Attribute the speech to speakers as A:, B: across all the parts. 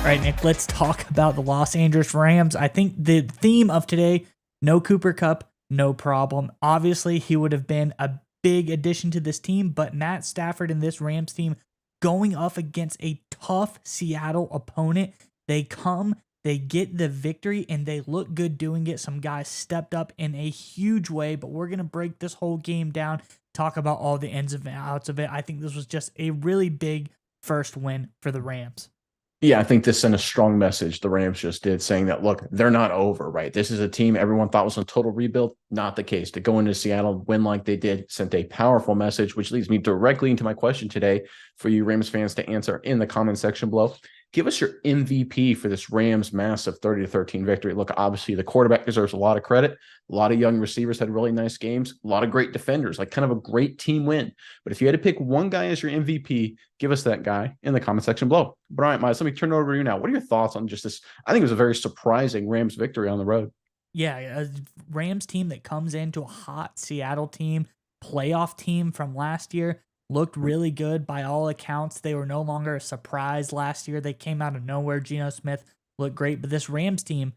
A: right, Nick, let's talk about the Los Angeles Rams. I think the theme of today, no Cooper Kupp, no problem. Obviously, he would have been a big addition to this team, but Matt Stafford and this Rams team going up against a tough Seattle opponent, they come, they get the victory, and they look good doing it. Some guys stepped up in a huge way, but we're going to break this whole game down, talk about all the ins and outs of it. I think this was just a really big first win for the Rams.
B: Yeah, I think this sent a strong message. The Rams just did, saying that, look, they're not over, right? This is a team everyone thought was a total rebuild. Not the case. To go into Seattle, win like they did, sent a powerful message, which leads me directly into my question today for you Rams fans to answer in the comment section below. Give us your MVP for this Rams massive 30-13 victory. Look, obviously the quarterback deserves a lot of credit. A lot of young receivers had really nice games. A lot of great defenders, like kind of a great team win. But if you had to pick one guy as your MVP, give us that guy in the comment section below. Brian, Miles, let me turn it over to you now. What are your thoughts on just this? I think it was a very surprising Rams victory on the road.
A: Yeah, a Rams team that comes into a hot Seattle team, playoff team from last year, looked really good by all accounts. They were no longer a surprise last year. They came out of nowhere. Geno Smith looked great, but this Rams team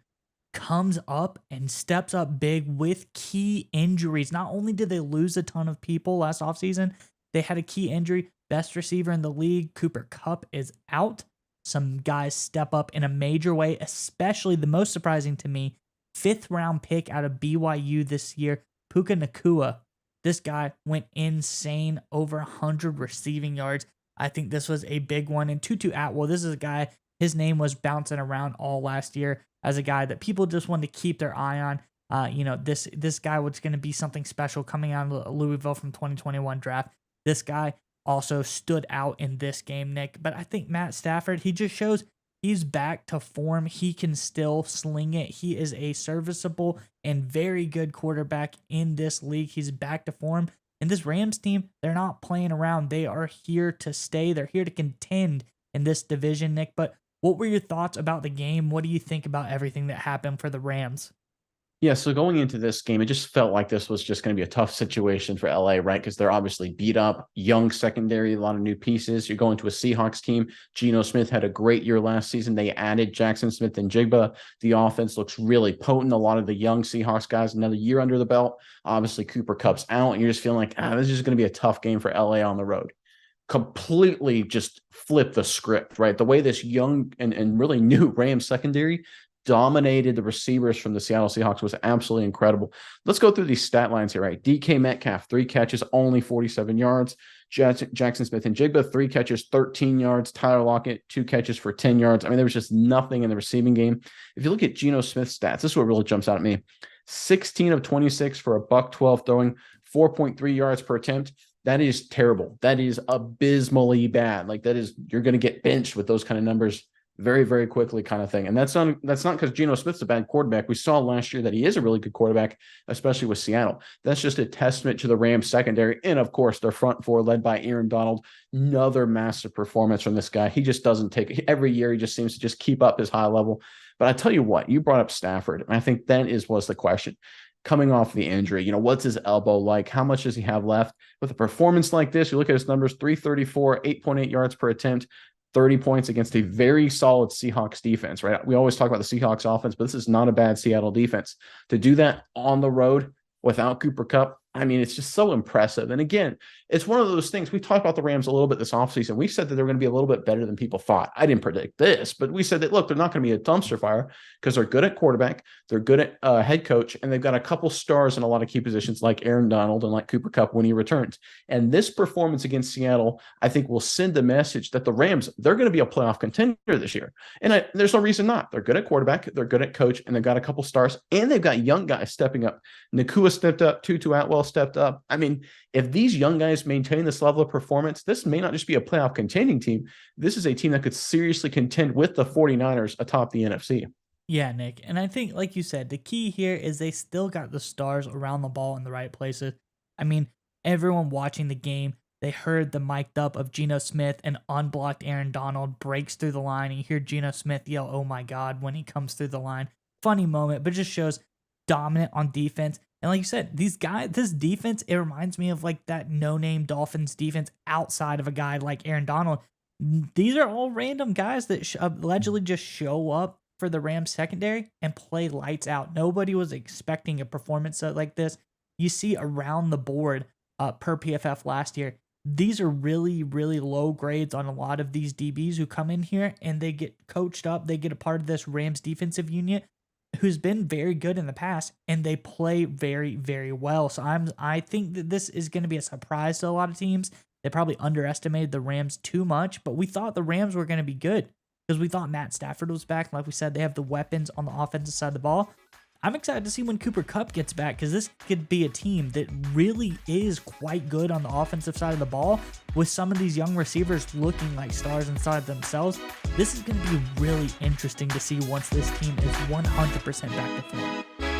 A: comes up and steps up big with key injuries. Not only did they lose a ton of people last offseason, they had a key injury. Best receiver in the league, Cooper Kupp, is out. Some guys step up in a major way, especially the most surprising to me, fifth round pick out of BYU this year, Puka Nakua. This guy went insane, over 100 receiving yards. I think this was a big one. And Tutu Atwell, this is a guy, his name was bouncing around all last year as a guy that people just wanted to keep their eye on. This guy was going to be something special coming out of Louisville from 2021 draft. This guy also stood out in this game, Nick. But I think Matt Stafford, he just shows he's back to form. He can still sling it. He is a serviceable and very good quarterback in this league. He's back to form. And this Rams team, they're not playing around. They are here to stay. They're here to contend in this division, Nick. But what were your thoughts about the game? What do you think about everything that happened for the Rams?
B: Yeah, so going into this game, it just felt like this was just going to be a tough situation for LA, right? Because they're obviously beat up, young secondary, a lot of new pieces. You're going to a Seahawks team. Geno Smith had a great year last season. They added Jackson Smith and Jigba. The offense looks really potent. A lot of the young Seahawks guys, another year under the belt. Obviously, Cooper Kupp's out, and you're just feeling like, this is just going to be a tough game for LA on the road. Completely just flip the script, right? The way this young and really new Rams secondary dominated the receivers from the Seattle Seahawks was absolutely incredible. Let's go through these stat lines here, right? DK Metcalf, 3 catches, only 47 yards. Jackson Smith and Jigba, 3 catches, 13 yards. Tyler Lockett, 2 catches for 10 yards. I mean, there was just nothing in the receiving game. If you look at Geno Smith's stats, this is what really jumps out at me. 16 of 26 for a $112 throwing, 4.3 yards per attempt. That is terrible. That is abysmally bad. Like that is, you're going to get benched with those kind of numbers very, very quickly kind of thing. And that's not because Geno Smith's a bad quarterback. We saw last year that he is a really good quarterback, especially with Seattle. That's just a testament to the Rams secondary. And of course, their front four led by Aaron Donald. Another massive performance from this guy. He just doesn't take every year. He just seems to just keep up his high level. But I tell you what, you brought up Stafford. And I think that was the question. Coming off the injury, what's his elbow like? How much does he have left? With a performance like this, you look at his numbers, 334, 8.8 yards per attempt, 30 points against a very solid Seahawks defense, right? We always talk about the Seahawks offense, but this is not a bad Seattle defense. To do that on the road without Cooper Kupp, I mean, it's just so impressive. And again, it's one of those things. We talked about the Rams a little bit this offseason. We said that they were going to be a little bit better than people thought. I didn't predict this, but we said that, look, they're not going to be a dumpster fire because they're good at quarterback, they're good at head coach, and they've got a couple stars in a lot of key positions like Aaron Donald and like Cooper Kupp when he returns. And this performance against Seattle, I think, will send a message that the Rams, they're going to be a playoff contender this year. And there's no reason not. They're good at quarterback, they're good at coach, and they've got a couple stars, and they've got young guys stepping up. Nakua stepped up, Tutu Atwell stepped up. I mean, if these young guys maintain this level of performance, this may not just be a playoff contending team. This is a team that could seriously contend with the 49ers atop the NFC.
A: Yeah, Nick. And I think, like you said, the key here is they still got the stars around the ball in the right places. I mean, everyone watching the game, they heard the mic'd up of Geno Smith and unblocked Aaron Donald breaks through the line. And you hear Geno Smith yell, "Oh my God," when he comes through the line. Funny moment, but just shows dominant on defense. And like you said, these guys, this defense, it reminds me of like that no-name Dolphins defense outside of a guy like Aaron Donald. These are all random guys that allegedly just show up for the Rams secondary and play lights out. Nobody was expecting a performance like this. You see around the board per PFF last year, these are really, really low grades on a lot of these DBs who come in here and they get coached up. They get a part of this Rams defensive unit who's been very good in the past, and they play very, very well. So I think that this is going to be a surprise to a lot of teams. They probably underestimated the Rams too much, but we thought the Rams were going to be good because we thought Matt Stafford was back. Like we said, they have the weapons on the offensive side of the ball. I'm excited to see when Cooper Kupp gets back because this could be a team that really is quite good on the offensive side of the ball with some of these young receivers looking like stars inside themselves. This is going to be really interesting to see once this team is 100% back to form.